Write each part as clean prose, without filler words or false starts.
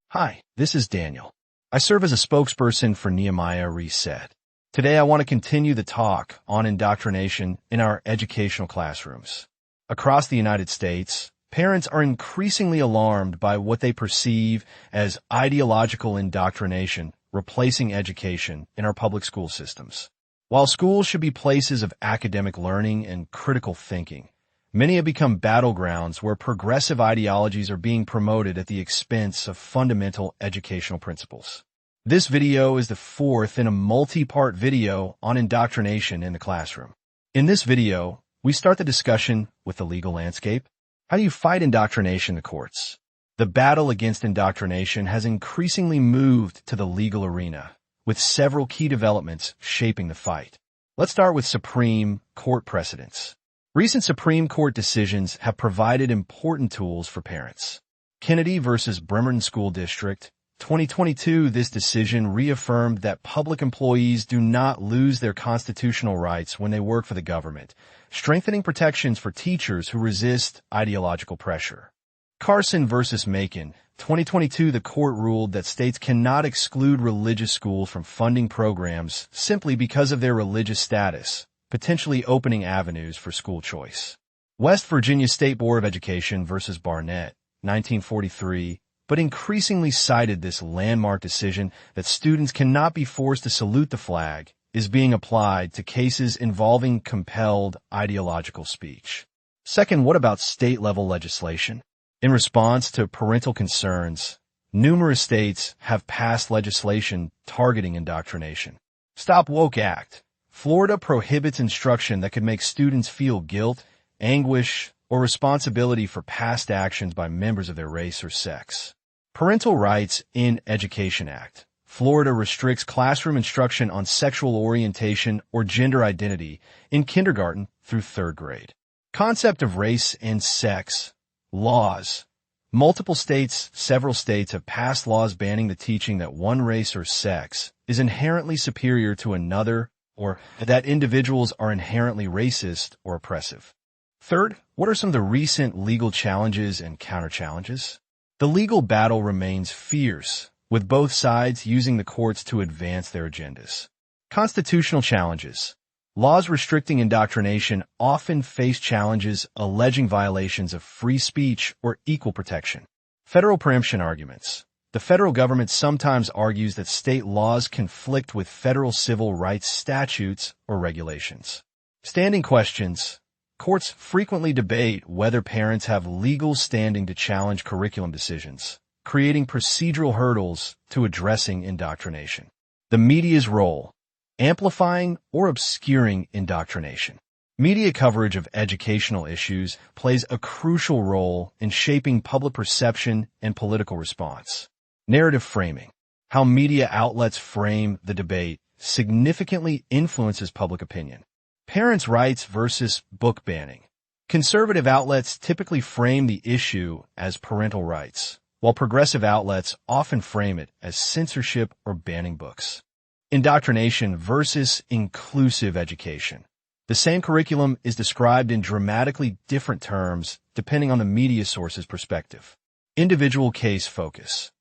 Hi, this is Daniel. I serve as a spokesperson for Nehemiah Reset. Today I want to continue the talk on indoctrination in our educational classrooms. Across the United States, parents are increasingly alarmed by what they perceive as ideological indoctrination replacing education in our public school systems. While schools should be places of academic learning and critical thinking, many have become battlegrounds where progressive ideologies are being promoted at the expense of fundamental educational principles. This video is the fourth in a multi-part video on indoctrination in the classroom. In this video, we start the discussion with the legal landscape. How do you fight indoctrination in the courts? The battle against indoctrination has increasingly moved to the legal arena, with several key developments shaping the fight. Let's start with Supreme Court precedents. Recent Supreme Court decisions have provided important tools for parents. Kennedy versus Bremerton School District, 2022, this decision reaffirmed that public employees do not lose their constitutional rights when they work for the government, strengthening protections for teachers who resist ideological pressure. Carson versus Macon, 2022, the court ruled that states cannot exclude religious schools from funding programs simply because of their religious status, potentially opening avenues for school choice. West Virginia State Board of Education versus Barnett, 1943, but increasingly cited this landmark decision that students cannot be forced to salute the flag is being applied to cases involving compelled ideological speech. Second, what about state-level legislation? In response to parental concerns, numerous states have passed legislation targeting indoctrination. Stop Woke Act. Florida prohibits instruction that could make students feel guilt, anguish, or responsibility for past actions by members of their race or sex. Parental Rights in Education Act. Florida restricts classroom instruction on sexual orientation or gender identity in kindergarten through third grade. Concept of race and sex. Laws. Several states have passed laws banning the teaching that one race or sex is inherently superior to another, or that individuals are inherently racist or oppressive. Third, what are some of the recent legal challenges and counter-challenges? The legal battle remains fierce, with both sides using the courts to advance their agendas. Constitutional challenges. Laws restricting indoctrination often face challenges alleging violations of free speech or equal protection. Federal preemption arguments. The federal government sometimes argues that state laws conflict with federal civil rights statutes or regulations. Standing questions. Courts frequently debate whether parents have legal standing to challenge curriculum decisions, creating procedural hurdles to addressing indoctrination. The media's role. Amplifying or obscuring indoctrination. Media coverage of educational issues plays a crucial role in shaping public perception and political response. Narrative framing. How media outlets frame the debate significantly influences public opinion. Parents' rights versus book banning. Conservative outlets typically frame the issue as parental rights, while progressive outlets often frame it as censorship or banning books. Indoctrination versus inclusive education. The same curriculum is described in dramatically different terms depending on the media source's perspective. Individual case focus.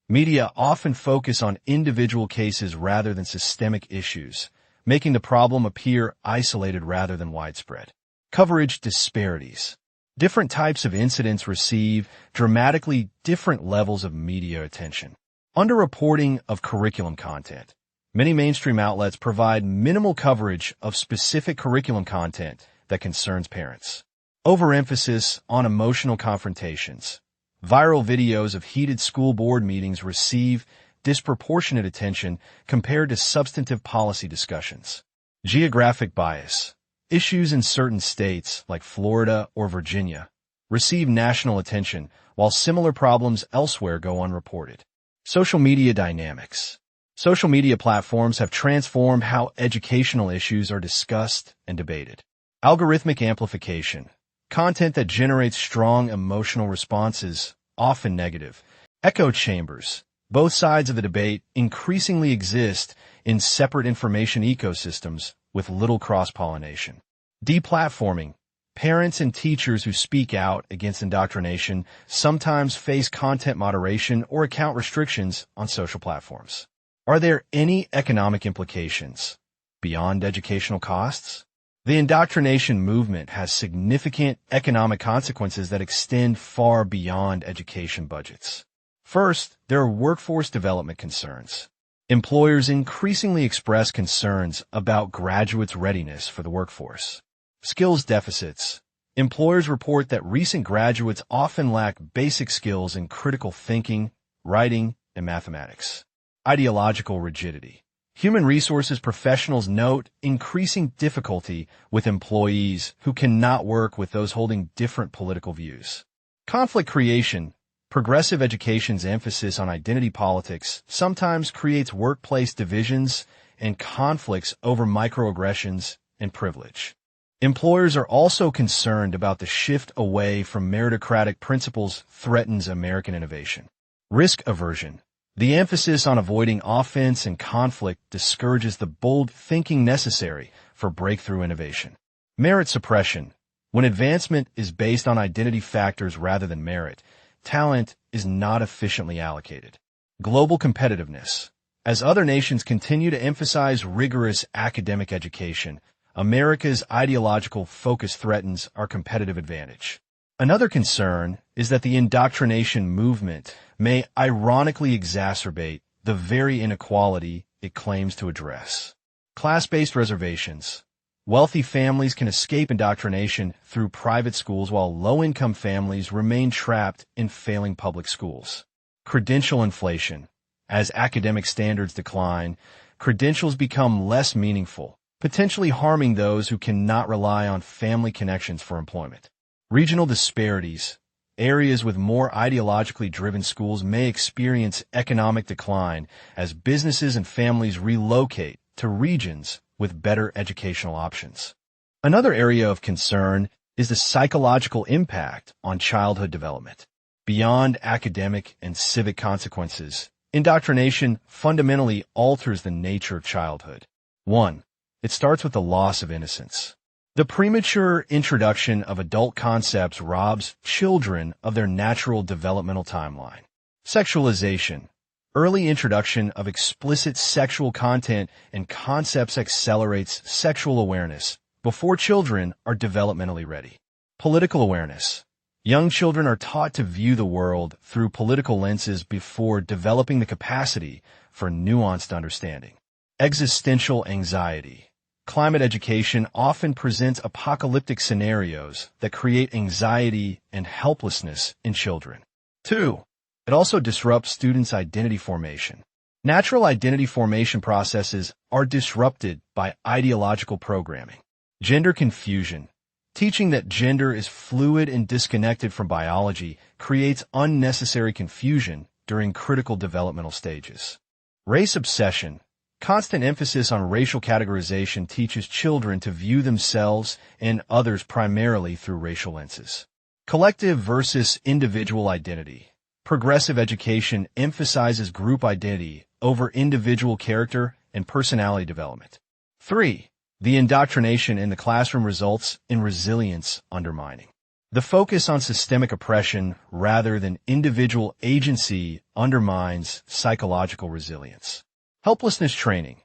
Media often focus on individual cases rather than systemic issues, making the problem appear isolated rather than widespread. Coverage disparities. Different types of incidents receive dramatically different levels of media attention. Underreporting of curriculum content. Many mainstream outlets provide minimal coverage of specific curriculum content that concerns parents. Overemphasis on emotional confrontations. Viral videos of heated school board meetings receive disproportionate attention compared to substantive policy discussions. Geographic bias. Issues in certain states, like Florida or Virginia, receive national attention, while similar problems elsewhere go unreported. Social media dynamics. Social media platforms have transformed how educational issues are discussed and debated. Algorithmic amplification. Content that generates strong emotional responses, often negative. Echo chambers. Both sides of the debate increasingly exist in separate information ecosystems with little cross-pollination. Deplatforming. Parents and teachers who speak out against indoctrination sometimes face content moderation or account restrictions on social platforms. Are there any economic implications beyond educational costs? The indoctrination movement has significant economic consequences that extend far beyond education budgets. First, there are workforce development concerns. Employers increasingly express concerns about graduates' readiness for the workforce. Skills deficits. Employers report that recent graduates often lack basic skills in critical thinking, writing, and mathematics. Ideological rigidity. Human resources professionals note increasing difficulty with employees who cannot work with those holding different political views. Conflict creation. Progressive education's emphasis on identity politics sometimes creates workplace divisions and conflicts over microaggressions and privilege. Employers are also concerned about the shift away from meritocratic principles threatens American innovation. Risk aversion. The emphasis on avoiding offense and conflict discourages the bold thinking necessary for breakthrough innovation. Merit suppression. When advancement is based on identity factors rather than merit, talent is not efficiently allocated. Global competitiveness. As other nations continue to emphasize rigorous academic education, America's ideological focus threatens our competitive advantage. Another concern is that the indoctrination movement may ironically exacerbate the very inequality it claims to address. Class-based reservations. Wealthy families can escape indoctrination through private schools while low-income families remain trapped in failing public schools. Credential inflation. As academic standards decline, credentials become less meaningful, potentially harming those who cannot rely on family connections for employment. Regional disparities. Areas with more ideologically driven schools may experience economic decline as businesses and families relocate to regions with better educational options. Another area of concern is the psychological impact on childhood development. Beyond academic and civic consequences, indoctrination fundamentally alters the nature of childhood. 1. It starts with the loss of innocence. The premature introduction of adult concepts robs children of their natural developmental timeline. Sexualization. Early introduction of explicit sexual content and concepts accelerates sexual awareness before children are developmentally ready. Political awareness. Young children are taught to view the world through political lenses before developing the capacity for nuanced understanding. Existential anxiety. Climate education often presents apocalyptic scenarios that create anxiety and helplessness in children. 2. It also disrupts students' identity formation. Natural identity formation processes are disrupted by ideological programming. Gender confusion. Teaching that gender is fluid and disconnected from biology creates unnecessary confusion during critical developmental stages. Race obsession. Constant emphasis on racial categorization teaches children to view themselves and others primarily through racial lenses. Collective versus individual identity. Progressive education emphasizes group identity over individual character and personality development. 3. The indoctrination in the classroom results in resilience undermining. The focus on systemic oppression rather than individual agency undermines psychological resilience. Helplessness training.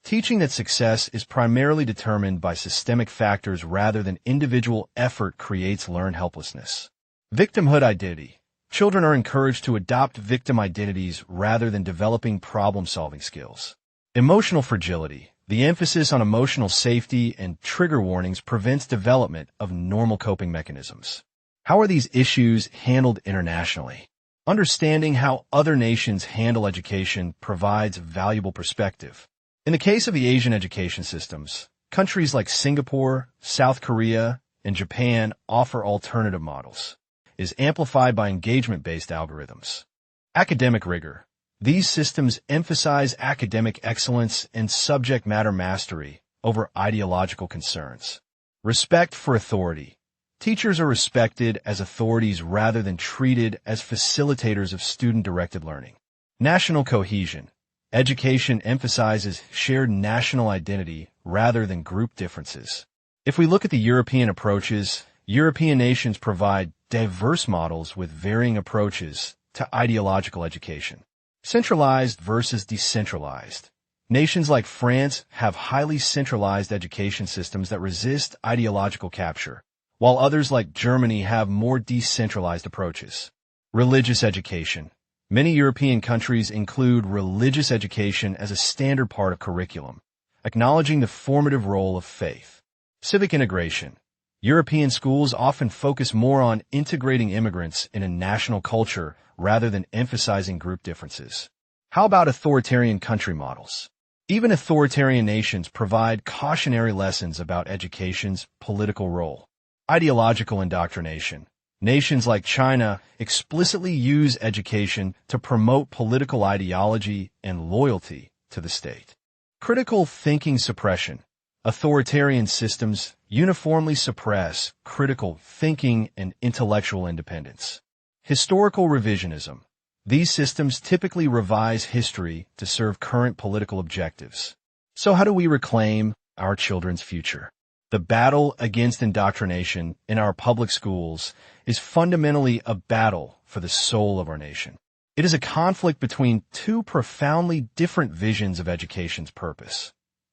Teaching that success is primarily determined by systemic factors rather than individual effort creates learned helplessness. Victimhood identity. Children are encouraged to adopt victim identities rather than developing problem-solving skills. Emotional fragility. The emphasis on emotional safety and trigger warnings prevents development of normal coping mechanisms. How are these issues handled internationally? Understanding how other nations handle education provides valuable perspective. In the case of the Asian education systems, countries like Singapore, South Korea, and Japan offer alternative models. It is amplified by engagement-based algorithms. Academic rigor. These systems emphasize academic excellence and subject matter mastery over ideological concerns. Respect for authority. Teachers are respected as authorities rather than treated as facilitators of student-directed learning. National cohesion. Education emphasizes shared national identity rather than group differences. If we look at the European approaches, European nations provide diverse models with varying approaches to ideological education. Centralized versus decentralized. Nations like France have highly centralized education systems that resist ideological capture, while others like Germany have more decentralized approaches. Religious education. Many European countries include religious education as a standard part of curriculum, acknowledging the formative role of faith. Civic integration. European schools often focus more on integrating immigrants in a national culture rather than emphasizing group differences. How about authoritarian country models? Even authoritarian nations provide cautionary lessons about education's political role. Ideological indoctrination. Nations like China explicitly use education to promote political ideology and loyalty to the state. Critical thinking suppression. Authoritarian systems uniformly suppress critical thinking and intellectual independence. Historical revisionism. These systems typically revise history to serve current political objectives. So how do we reclaim our children's future? The battle against indoctrination in our public schools is fundamentally a battle for the soul of our nation. It is a conflict between two profoundly different visions of education's purpose.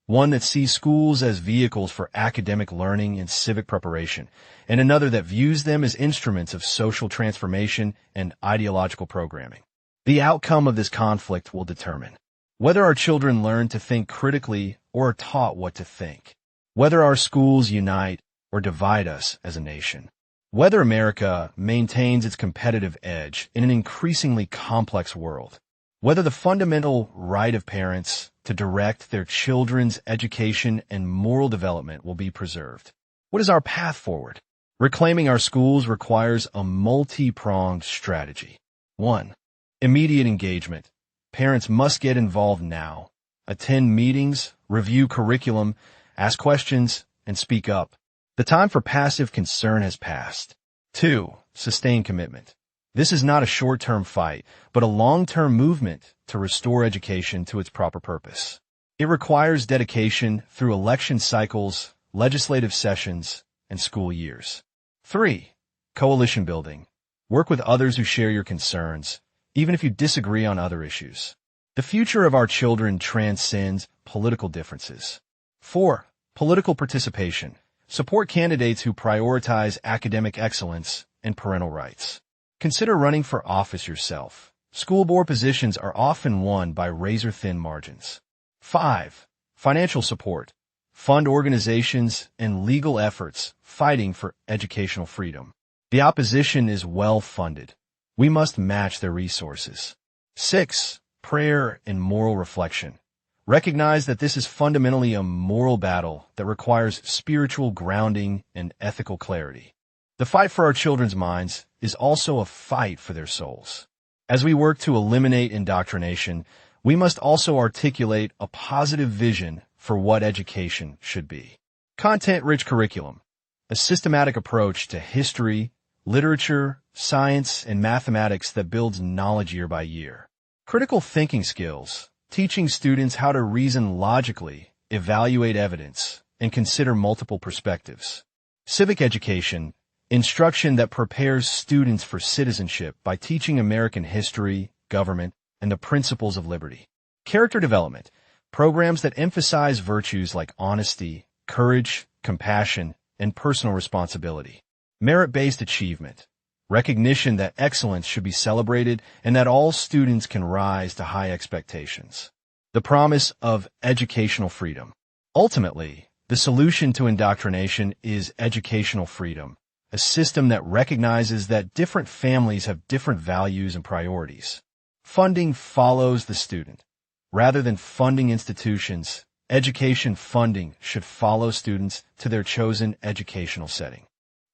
One that sees schools as vehicles for academic learning and civic preparation, and another that views them as instruments of social transformation and ideological programming. The outcome of this conflict will determine whether our children learn to think critically or are taught what to think, whether our schools unite or divide us as a nation, whether America maintains its competitive edge in an increasingly complex world, whether the fundamental right of parents to direct their children's education and moral development will be preserved. What is our path forward? Reclaiming our schools requires a multi-pronged strategy. 1. Immediate engagement. Parents must get involved now. Attend meetings, review curriculum, ask questions, and speak up. The time for passive concern has passed. 2. Sustained commitment. This is not a short-term fight, but a long-term movement to restore education to its proper purpose. It requires dedication through election cycles, legislative sessions, and school years. 3. Coalition building. Work with others who share your concerns, even if you disagree on other issues. The future of our children transcends political differences. 4. Political participation. Support candidates who prioritize academic excellence and parental rights. Consider running for office yourself. School board positions are often won by razor-thin margins. 5. Financial support. Fund organizations and legal efforts fighting for educational freedom. The opposition is well-funded. We must match their resources. 6. Prayer and moral reflection. Recognize that this is fundamentally a moral battle that requires spiritual grounding and ethical clarity. The fight for our children's minds is also a fight for their souls. As we work to eliminate indoctrination, we must also articulate a positive vision for what education should be. Content-rich curriculum, a systematic approach to history, literature, science, and mathematics that builds knowledge year by year. Critical thinking skills, teaching students how to reason logically, evaluate evidence, and consider multiple perspectives. Civic education, instruction that prepares students for citizenship by teaching American history, government, and the principles of liberty. Character development, programs that emphasize virtues like honesty, courage, compassion, and personal responsibility. Merit-based achievement, recognition that excellence should be celebrated and that all students can rise to high expectations. The promise of educational freedom. Ultimately, the solution to indoctrination is educational freedom, a system that recognizes that different families have different values and priorities. Funding follows the student. Rather than funding institutions, education funding should follow students to their chosen educational setting.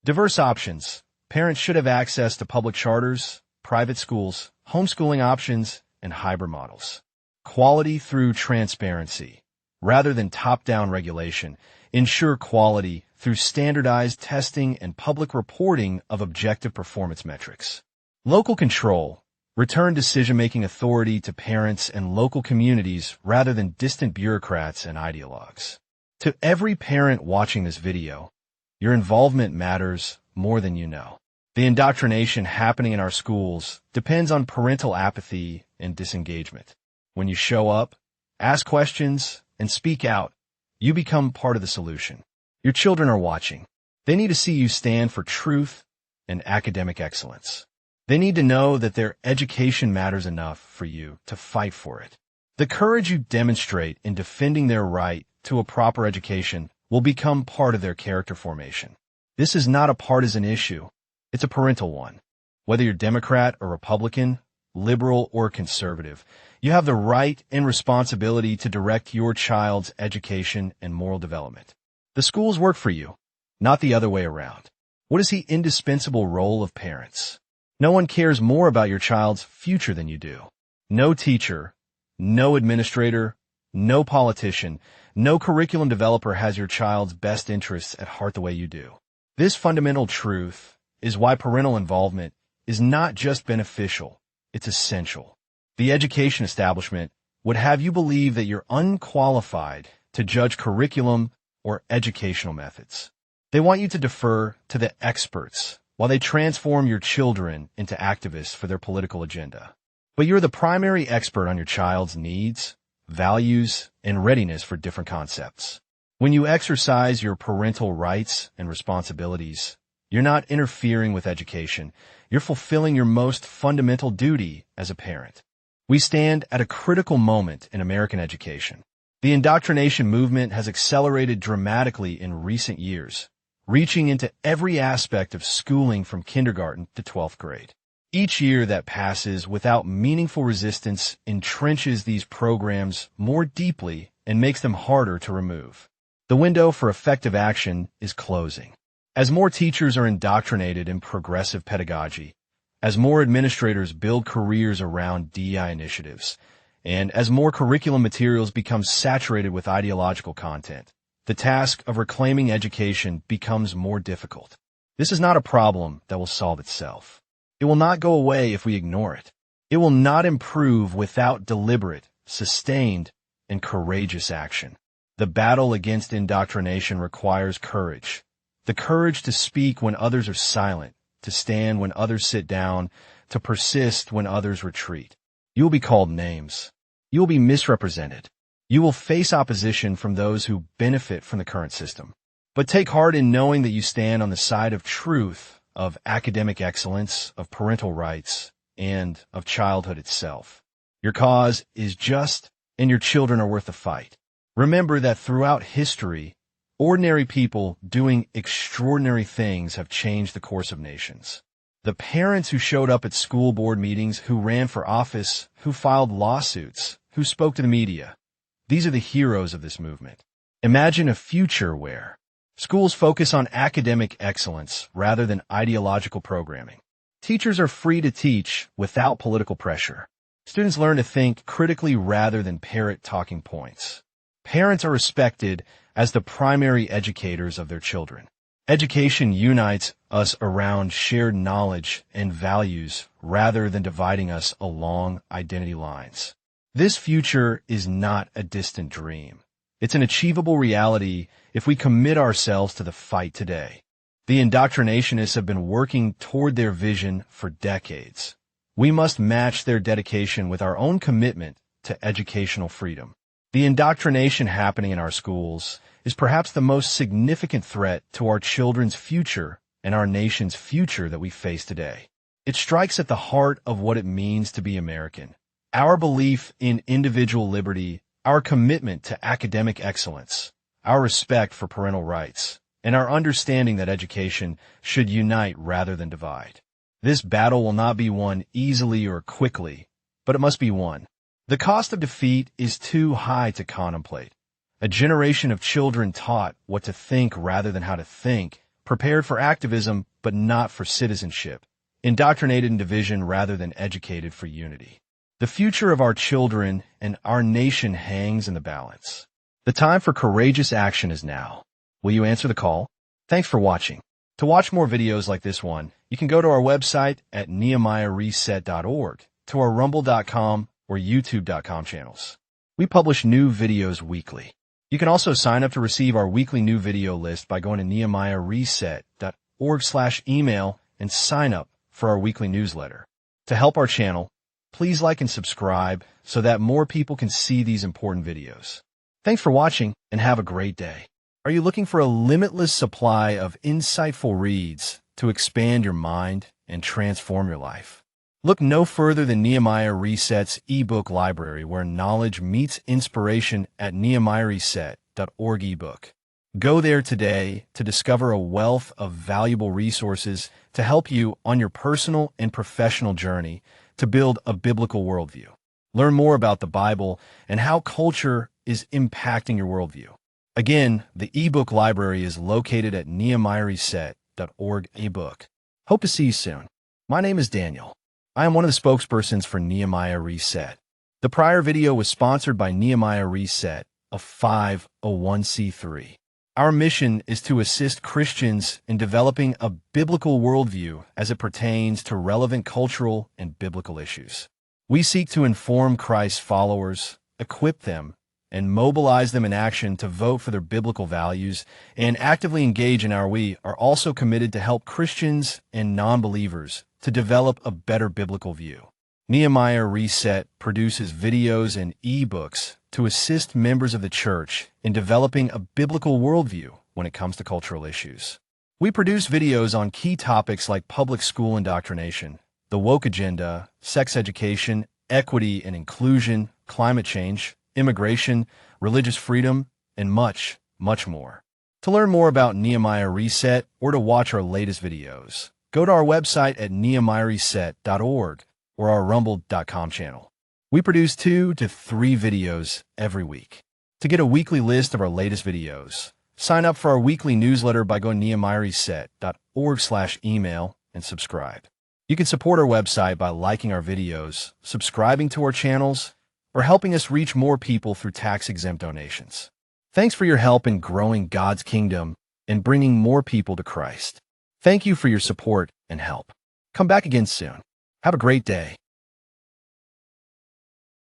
Diverse options. Parents should have access to public charters, private schools, homeschooling options, and hybrid models. Quality through transparency. Rather than top-down regulation, ensure quality through standardized testing and public reporting of objective performance metrics. Local control. Return decision-making authority to parents and local communities rather than distant bureaucrats and ideologues. To every parent watching this video, your involvement matters more than you know. The indoctrination happening in our schools depends on parental apathy and disengagement. When you show up, ask questions, and speak out, you become part of the solution. Your children are watching. They need to see you stand for truth and academic excellence. They need to know that their education matters enough for you to fight for it. The courage you demonstrate in defending their right to a proper education will become part of their character formation. This is not a partisan issue. It's a parental one. Whether you're Democrat or Republican, liberal or conservative, you have the right and responsibility to direct your child's education and moral development. The schools work for you, not the other way around. What is the indispensable role of parents? No one cares more about your child's future than you do. No teacher, no administrator, no politician, no curriculum developer has your child's best interests at heart the way you do. This fundamental truth is why parental involvement is not just beneficial, it's essential. The education establishment would have you believe that you're unqualified to judge curriculum or educational methods. They want you to defer to the experts while they transform your children into activists for their political agenda. But you're the primary expert on your child's needs, values, and readiness for different concepts. When you exercise your parental rights and responsibilities, you're not interfering with education. You're fulfilling your most fundamental duty as a parent. We stand at a critical moment in American education. The indoctrination movement has accelerated dramatically in recent years, reaching into every aspect of schooling from kindergarten to 12th grade. Each year that passes without meaningful resistance entrenches these programs more deeply and makes them harder to remove. The window for effective action is closing. As more teachers are indoctrinated in progressive pedagogy, as more administrators build careers around DEI initiatives, and as more curriculum materials become saturated with ideological content, the task of reclaiming education becomes more difficult. This is not a problem that will solve itself. It will not go away if we ignore it. It will not improve without deliberate, sustained, and courageous action. The battle against indoctrination requires courage. The courage to speak when others are silent, to stand when others sit down, to persist when others retreat. You will be called names. You will be misrepresented. You will face opposition from those who benefit from the current system. But take heart in knowing that you stand on the side of truth, of academic excellence, of parental rights, and of childhood itself. Your cause is just, and your children are worth the fight. Remember that throughout history, ordinary people doing extraordinary things have changed the course of nations. The parents who showed up at school board meetings, who ran for office, who filed lawsuits, who spoke to the media, these are the heroes of this movement. Imagine a future where schools focus on academic excellence rather than ideological programming. Teachers are free to teach without political pressure. Students learn to think critically rather than parrot talking points. Parents are respected as the primary educators of their children. Education unites us around shared knowledge and values rather than dividing us along identity lines. This future is not a distant dream. It's an achievable reality if we commit ourselves to the fight today. The indoctrinationists have been working toward their vision for decades. We must match their dedication with our own commitment to educational freedom. The indoctrination happening in our schools is perhaps the most significant threat to our children's future and our nation's future that we face today. It strikes at the heart of what it means to be American. Our belief in individual liberty, our commitment to academic excellence, our respect for parental rights, and our understanding that education should unite rather than divide. This battle will not be won easily or quickly, but it must be won. The cost of defeat is too high to contemplate. A generation of children taught what to think rather than how to think, prepared for activism but not for citizenship, indoctrinated in division rather than educated for unity. The future of our children and our nation hangs in the balance. The time for courageous action is now. Will you answer the call? Thanks for watching. To watch more videos like this one, you can go to our website at nehemiahreset.org, to our rumble.com or youtube.com channels. We publish new videos weekly. You can also sign up to receive our weekly new video list by going to nehemiahreset.org. nehemiahreset.org/email and sign up for our weekly newsletter. To help our channel, please like and subscribe so that more people can see these important videos. Thanks for watching and have a great day. Are you looking for a limitless supply of insightful reads to expand your mind and transform your life? Look no further than Nehemiah Reset's ebook library, where knowledge meets inspiration at nehemiahreset.org ebook. Go there today to discover a wealth of valuable resources to help you on your personal and professional journey to build a biblical worldview. Learn more about the Bible and how culture is impacting your worldview. Again, the ebook library is located at nehemiahreset.org ebook. Hope to see you soon. My name is Daniel. I am one of the spokespersons for Nehemiah Reset. The prior video was sponsored by Nehemiah Reset, a 501c3. Our mission is to assist Christians in developing a biblical worldview as it pertains to relevant cultural and biblical issues. We seek to inform Christ's followers, equip them, and mobilize them in action to vote for their biblical values and actively engage in our We are also committed to help Christians and non-believers to develop a better biblical view. Nehemiah Reset produces videos and ebooks to assist members of the church in developing a biblical worldview when it comes to cultural issues. We produce videos on key topics like public school indoctrination, the woke agenda, sex education, equity and inclusion, climate change, immigration, religious freedom, and much, much more. To learn more about Nehemiah Reset or to watch our latest videos, go to our website at nehemiahreset.org or our rumble.com channel. We produce 2 to 3 videos every week. To get a weekly list of our latest videos, sign up for our weekly newsletter by going to nehemiahreset.org/email and subscribe. You can support our website by liking our videos, subscribing to our channels, or helping us reach more people through tax-exempt donations. Thanks for your help in growing God's kingdom and bringing more people to Christ. Thank you for your support and help. Come back again soon. Have a great day.